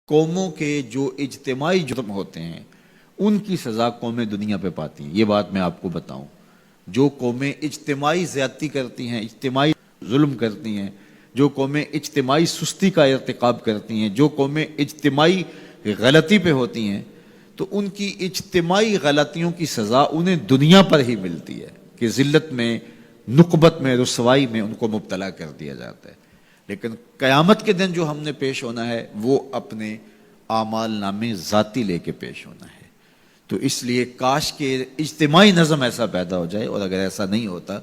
قوموں کے جو اجتماعی جرم ہوتے ہیں ان کی سزا قومیں دنیا پہ پاتی ہیں. یہ بات میں آپ کو بتاؤں، جو قومیں اجتماعی زیادتی کرتی ہیں، اجتماعی ظلم کرتی ہیں، جو قومیں اجتماعی سستی کا ارتکاب کرتی ہیں، جو قومیں اجتماعی غلطی پہ ہوتی ہیں، تو ان کی اجتماعی غلطیوں کی سزا انہیں دنیا پر ہی ملتی ہے کہ ذلت میں، نقبت میں، رسوائی میں ان کو مبتلا کر دیا جاتا ہے. لیکن قیامت کے دن جو ہم نے پیش ہونا ہے وہ اپنے اعمال نامے ذاتی لے کے پیش ہونا ہے. تو اس لیے کاش کہ اجتماعی نظم ایسا پیدا ہو جائے، اور اگر ایسا نہیں ہوتا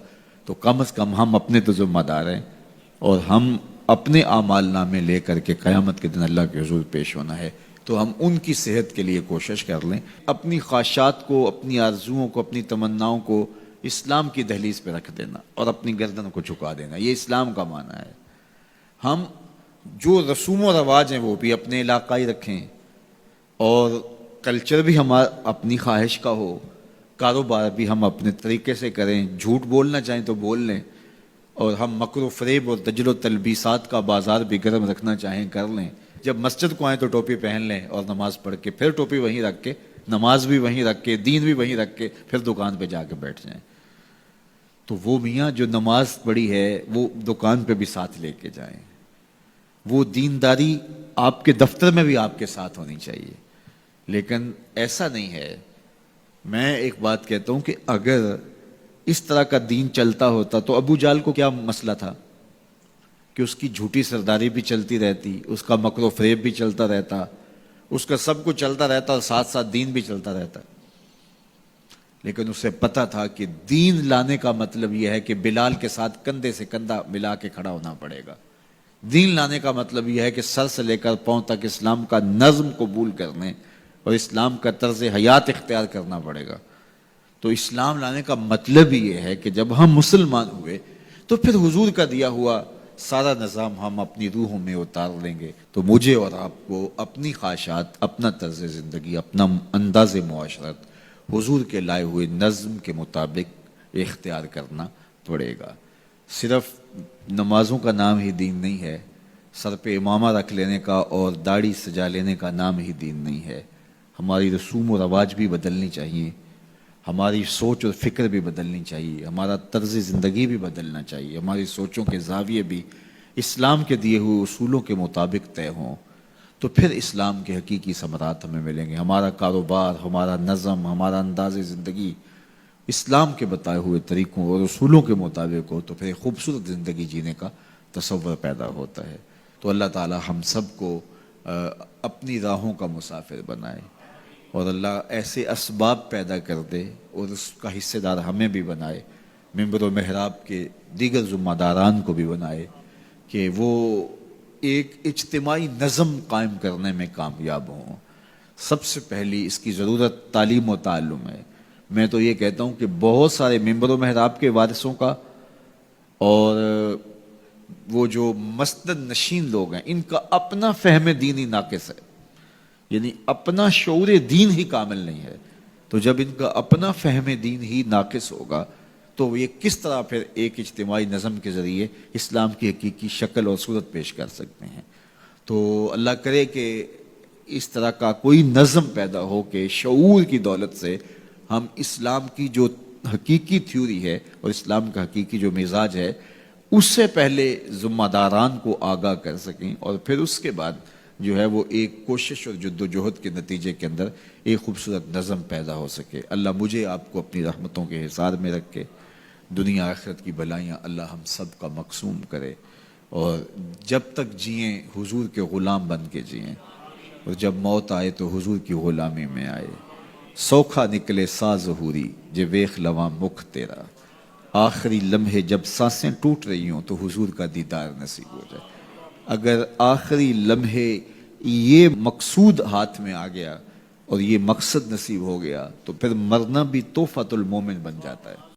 تو کم از کم ہم اپنے تو ذمہ دار ہیں اور ہم اپنے اعمال نامے لے کر کے قیامت کے دن اللہ کے حضور پیش ہونا ہے. تو ہم ان کی صحت کے لیے کوشش کر لیں، اپنی خواہشات کو، اپنی آرزوؤں کو، اپنی تمناؤں کو اسلام کی دہلیز پہ رکھ دینا اور اپنی گردن کو جھکا دینا. یہ اسلام کا معنی ہے. ہم جو رسوم و رواج ہیں وہ بھی اپنے علاقائی رکھیں، اور کلچر بھی ہمارا اپنی خواہش کا ہو، کاروبار بھی ہم اپنے طریقے سے کریں، جھوٹ بولنا چاہیں تو بول لیں، اور ہم مکر و فریب اور دجل و تلبیسات کا بازار بھی گرم رکھنا چاہیں کر لیں. جب مسجد کو آئیں تو ٹوپی پہن لیں اور نماز پڑھ کے پھر ٹوپی وہیں رکھ کے، نماز بھی وہیں رکھ کے، دین بھی وہیں رکھ کے پھر دکان پہ جا کے بیٹھ جائیں. تو وہ میاں جو نماز پڑھی ہے وہ دکان پہ بھی ساتھ لے کے جائیں. وہ دینداری آپ کے دفتر میں بھی آپ کے ساتھ ہونی چاہیے. لیکن ایسا نہیں ہے. میں ایک بات کہتا ہوں کہ اگر اس طرح کا دین چلتا ہوتا تو ابو جال کو کیا مسئلہ تھا کہ اس کی جھوٹی سرداری بھی چلتی رہتی، اس کا مکر و فریب بھی چلتا رہتا، اس کا سب کچھ چلتا رہتا اور ساتھ ساتھ دین بھی چلتا رہتا. لیکن اسے پتا تھا کہ دین لانے کا مطلب یہ ہے کہ بلال کے ساتھ کندھے سے کندھا ملا کے کھڑا ہونا پڑے گا. دین لانے کا مطلب یہ ہے کہ سر سے لے کر پاؤں تک اسلام کا نظم قبول کرنے اور اسلام کا طرز حیات اختیار کرنا پڑے گا. تو اسلام لانے کا مطلب یہ ہے کہ جب ہم مسلمان ہوئے تو پھر حضور کا دیا ہوا سارا نظام ہم اپنی روحوں میں اتار لیں گے. تو مجھے اور آپ کو اپنی خواہشات، اپنا طرز زندگی، اپنا انداز معاشرت حضور کے لائے ہوئے نظم کے مطابق اختیار کرنا پڑے گا. صرف نمازوں کا نام ہی دین نہیں ہے، سر پہ امامہ رکھ لینے کا اور داڑھی سجا لینے کا نام ہی دین نہیں ہے. ہماری رسوم و رواج بھی بدلنی چاہیے، ہماری سوچ اور فکر بھی بدلنی چاہیے، ہمارا طرز زندگی بھی بدلنا چاہیے، ہماری سوچوں کے زاویے بھی اسلام کے دیے ہوئے اصولوں کے مطابق طے ہوں. تو پھر اسلام کے حقیقی ثمرات ہمیں ملیں گے. ہمارا کاروبار، ہمارا نظم، ہمارا انداز زندگی اسلام کے بتائے ہوئے طریقوں اور اصولوں کے مطابق ہو تو پھر ایک خوبصورت زندگی جینے کا تصور پیدا ہوتا ہے. تو اللہ تعالی ہم سب کو اپنی راہوں کا مسافر بنائے، اور اللہ ایسے اسباب پیدا کر دے اور اس کا حصے دار ہمیں بھی بنائے، ممبر و محراب کے دیگر ذمہ داران کو بھی بنائے کہ وہ ایک اجتماعی نظم قائم کرنے میں کامیاب ہوں. سب سے پہلی اس کی ضرورت تعلیم و تعلم ہے. میں تو یہ کہتا ہوں کہ بہت سارے ممبر و محراب کے وارثوں کا اور وہ جو مسند نشین لوگ ہیں ان کا اپنا فہم دینی ناقص ہے، یعنی اپنا شعور دین ہی کامل نہیں ہے. تو جب ان کا اپنا فہم دین ہی ناقص ہوگا تو یہ کس طرح پھر ایک اجتماعی نظم کے ذریعے اسلام کی حقیقی شکل اور صورت پیش کر سکتے ہیں. تو اللہ کرے کہ اس طرح کا کوئی نظم پیدا ہو کہ شعور کی دولت سے ہم اسلام کی جو حقیقی تھیوری ہے اور اسلام کا حقیقی جو مزاج ہے اس سے پہلے ذمہ داران کو آگاہ کر سکیں، اور پھر اس کے بعد جو ہے وہ ایک کوشش اور جد و جہد کے نتیجے کے اندر ایک خوبصورت نظم پیدا ہو سکے. اللہ مجھے آپ کو اپنی رحمتوں کے حصار میں رکھ کے دنیا آخرت کی بلائیاں اللہ ہم سب کا مقسوم کرے، اور جب تک جئیں حضور کے غلام بن کے جئیں، اور جب موت آئے تو حضور کی غلامی میں آئے. سوکھا نکلے سا ظہوری جے ویخ لواں مکھ تیرا، آخری لمحے جب سانسیں ٹوٹ رہی ہوں تو حضور کا دیدار نصیب ہو جائے. اگر آخری لمحے یہ مقصود ہاتھ میں آ گیا اور یہ مقصد نصیب ہو گیا تو پھر مرنا بھی تحفۃ المومن بن جاتا ہے.